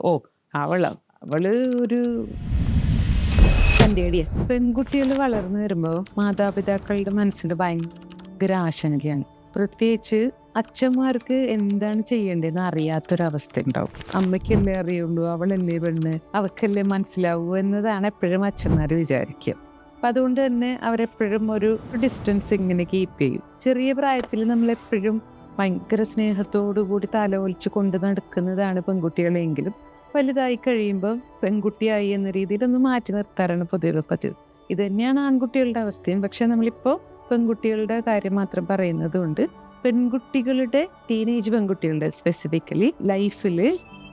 ഓ അവള് ഒരു തന്റേടിയ. പെൺകുട്ടികൾ വളർന്നു വരുമ്പോൾ മാതാപിതാക്കളുടെ മനസ്സിൽ ഭയങ്കര ആശങ്കയാണ്. പ്രത്യേകിച്ച് അച്ഛന്മാർക്ക് എന്താണ് ചെയ്യേണ്ടതെന്ന് അറിയാത്തൊരവസ്ഥ ഉണ്ടാവും. അമ്മയ്ക്കല്ലേ അറിയുള്ളൂ, അവളല്ലേ പെണ്ണ്, അവക്കല്ലേ മനസ്സിലാവൂ എന്നതാണ് എപ്പോഴും അച്ഛന്മാർ വിചാരിക്കുക. അപ്പം അതുകൊണ്ട് തന്നെ അവരെപ്പോഴും ഒരു ഡിസ്റ്റൻസ് ഇങ്ങനെ കീപ്പ് ചെയ്യും. ചെറിയ പ്രായത്തിൽ നമ്മളെപ്പോഴും ഭയങ്കര സ്നേഹത്തോടു കൂടി തലോലിച്ച് കൊണ്ട് നടക്കുന്നതാണ് പെൺകുട്ടികളെങ്കിലും വലുതായി കഴിയുമ്പോൾ പെൺകുട്ടിയായി എന്ന രീതിയിൽ ഒന്ന് മാറ്റി നിർത്താറാണ് പൊതുവെ പതിവ്. ഇത് തന്നെയാണ് ആൺകുട്ടികളുടെ അവസ്ഥയും. പക്ഷെ നമ്മളിപ്പോൾ പെൺകുട്ടികളുടെ കാര്യം മാത്രം പറയുന്നത് കൊണ്ട് പെൺകുട്ടികളുടെ ടീനേജ് പെൺകുട്ടികളുടെ സ്പെസിഫിക്കലി ലൈഫിൽ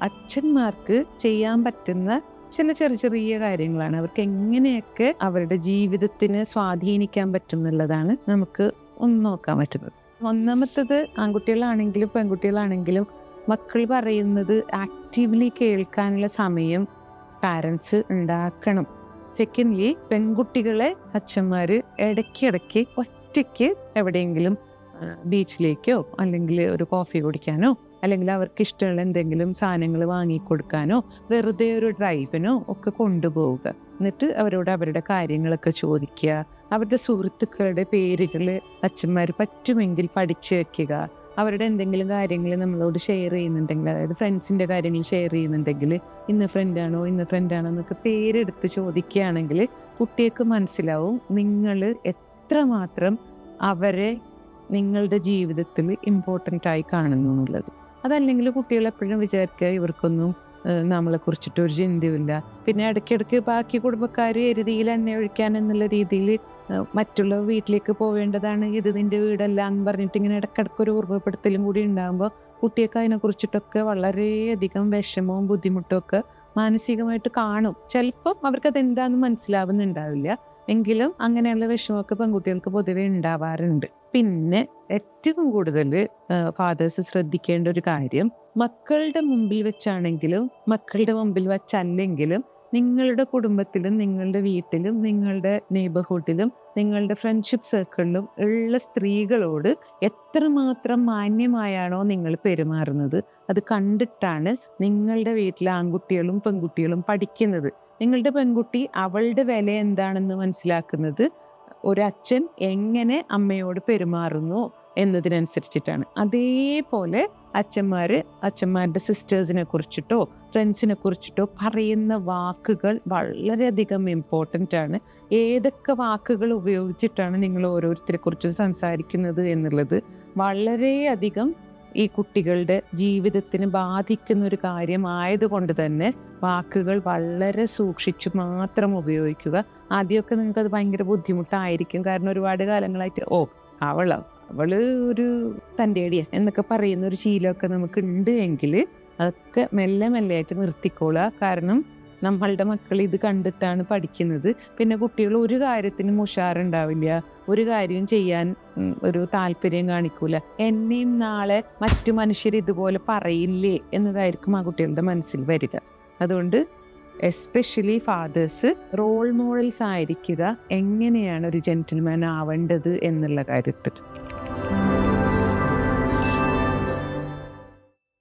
അച്ഛന്മാർക്ക് ചെയ്യാൻ പറ്റുന്ന ചില ചെറിയ ചെറിയ കാര്യങ്ങളാണ്. അവർക്ക് എങ്ങനെയൊക്കെ അവരുടെ ജീവിതത്തിനെ സ്വാധീനിക്കാൻ പറ്റും എന്നുള്ളതാണ് നമുക്ക് ഒന്ന് നോക്കാൻ പറ്റുന്നത്. ഒന്നാമത്തത് ആൺകുട്ടികളാണെങ്കിലും പെൺകുട്ടികളാണെങ്കിലും മക്കൾ പറയുന്നത് ആക്റ്റീവ്ലി കേൾക്കാനുള്ള സമയം പാരൻസ് ഉണ്ടാക്കണം. സെക്കൻഡ്ലി പെൺകുട്ടികളെ അച്ഛന്മാർ ഇടയ്ക്കിടയ്ക്ക് ഒറ്റയ്ക്ക് എവിടെയെങ്കിലും ബീച്ചിലേക്കോ അല്ലെങ്കിൽ ഒരു കോഫി കുടിക്കാനോ അല്ലെങ്കിൽ അവർക്ക് ഇഷ്ടമുള്ള എന്തെങ്കിലും സാധനങ്ങൾ വാങ്ങിക്കൊടുക്കാനോ വെറുതെ ഒരു ഡ്രൈവിനോ ഒക്കെ കൊണ്ടുപോവുക. എന്നിട്ട് അവരോട് അവരുടെ കാര്യങ്ങളൊക്കെ ചോദിക്കുക. അവരുടെ സുഹൃത്തുക്കളുടെ പേരുകൾ അച്ഛന്മാർ പറ്റുമെങ്കിൽ പഠിച്ചു വെക്കുക. അവരുടെ എന്തെങ്കിലും കാര്യങ്ങൾ നമ്മളോട് ഷെയർ ചെയ്യുന്നുണ്ടെങ്കിൽ, അതായത് ഫ്രണ്ട്സിൻ്റെ കാര്യങ്ങൾ ഷെയർ ചെയ്യുന്നുണ്ടെങ്കിൽ ഇന്ന ഫ്രണ്ടാണോ എന്നൊക്കെ പേരെടുത്ത് ചോദിക്കുകയാണെങ്കിൽ കുട്ടികൾക്ക് മനസ്സിലാവും നിങ്ങൾ എത്രമാത്രം അവരെ നിങ്ങളുടെ ജീവിതത്തിൽ ഇമ്പോർട്ടൻ്റ് ആയി കാണുന്നു എന്നുള്ളത്. അതല്ലെങ്കിൽ കുട്ടികൾ എപ്പോഴും വിചാരിക്കുക ഇവർക്കൊന്നും നമ്മളെ കുറിച്ചിട്ട് ഒരു ചിന്തയില്ല. പിന്നെ ഇടയ്ക്കിടയ്ക്ക് ബാക്കി കുടുംബക്കാർ എരുതിയിൽ എണ്ണ ഒഴിക്കാൻ എന്നുള്ള രീതിയിൽ മറ്റുള്ള വീട്ടിലേക്ക് പോവേണ്ടതാണ്, ഇത് നിന്റെ വീടല്ല എന്ന് പറഞ്ഞിട്ട് ഇങ്ങനെ ഇടയ്ക്കിടയ്ക്ക് ഒരു ഓർമ്മപ്പെടുത്തലും കൂടി ഉണ്ടാകുമ്പോൾ കുട്ടിയൊക്കെ അതിനെക്കുറിച്ചിട്ടൊക്കെ വളരെയധികം വിഷമവും ബുദ്ധിമുട്ടും ഒക്കെ മാനസികമായിട്ട് കാണും. ചിലപ്പം അവർക്കത് എന്താണെന്ന് മനസ്സിലാവുന്നുണ്ടാവില്ല, എങ്കിലും അങ്ങനെയുള്ള വിഷമമൊക്കെ പെൺകുട്ടികൾക്ക് പൊതുവെ ഉണ്ടാവാറുണ്ട്. പിന്നെ ഏറ്റവും കൂടുതൽ ഫാദേഴ്സ് ശ്രദ്ധിക്കേണ്ട ഒരു കാര്യം, മക്കളുടെ മുമ്പിൽ വെച്ചാണെങ്കിലും മക്കളുടെ മുമ്പിൽ വെച്ചല്ലെങ്കിലും നിങ്ങളുടെ കുടുംബത്തിലും നിങ്ങളുടെ വീട്ടിലും നിങ്ങളുടെ നെയ്ബർഹുഡിലും നിങ്ങളുടെ ഫ്രണ്ട്ഷിപ്പ് സർക്കിളിലും ഉള്ള സ്ത്രീകളോട് എത്രമാത്രം മാന്യമായാണോ നിങ്ങൾ പെരുമാറുന്നത് അത് കണ്ടിട്ടാണ് നിങ്ങളുടെ വീട്ടിലെ ആൺകുട്ടികളും പെൺകുട്ടികളും പഠിക്കുന്നത്. നിങ്ങളുടെ പെൺകുട്ടി അവളുടെ വില എന്താണെന്ന് മനസ്സിലാക്കുന്നത് ഒരച്ഛൻ എങ്ങനെ അമ്മയോട് പെരുമാറുന്നു എന്നതിനനുസരിച്ചിട്ടാണ്. അതേപോലെ അച്ഛന്മാരുടെ സിസ്റ്റേഴ്സിനെ കുറിച്ചിട്ടോ ഫ്രണ്ട്സിനെ കുറിച്ചിട്ടോ പറയുന്ന വാക്കുകൾ വളരെയധികം ഇമ്പോർട്ടൻ്റ് ആണ്. ഏതൊക്കെ വാക്കുകൾ ഉപയോഗിച്ചിട്ടാണ് നിങ്ങൾ ഓരോരുത്തരെ കുറിച്ചും സംസാരിക്കുന്നത് എന്നുള്ളത് വളരെയധികം ഈ കുട്ടികളുടെ ജീവിതത്തിന് ബാധിക്കുന്ന ഒരു കാര്യമായതുകൊണ്ട് തന്നെ വാക്കുകൾ വളരെ സൂക്ഷിച്ചു മാത്രം ഉപയോഗിക്കുക. ആദ്യമൊക്കെ നിങ്ങൾക്കത് ഭയങ്കര ബുദ്ധിമുട്ടായിരിക്കും, കാരണം ഒരുപാട് കാലങ്ങളായിട്ട് അവള് ഒരു തൻ്റെടിയ എന്നൊക്കെ പറയുന്ന ഒരു ശീലമൊക്കെ നമുക്ക് ഉണ്ട് എങ്കിൽ അതൊക്കെ മെല്ലെ മെല്ലെയായിട്ട് നിർത്തിക്കോളുക. കാരണം നമ്മളുടെ മക്കൾ ഇത് കണ്ടിട്ടാണ് പഠിക്കുന്നത്. പിന്നെ കുട്ടികൾ ഒരു കാര്യത്തിനും ഉഷാറുണ്ടാവില്ല, ഒരു കാര്യം ചെയ്യാൻ ഒരു താല്പര്യം കാണിക്കൂല. എന്നെയും നാളെ മറ്റു മനുഷ്യർ ഇതുപോലെ പറയില്ലേ എന്നതായിരിക്കും ആ കുട്ടികളുടെ മനസ്സിൽ വരിക. അതുകൊണ്ട് എസ്പെഷ്യലി ഫാദേഴ്സ് റോൾ മോഡൽസ് ആയിരിക്കുക എങ്ങനെയാണ് ഒരു ജെന്റിൽമാൻ ആവേണ്ടത് എന്നുള്ള കാര്യത്തിൽ.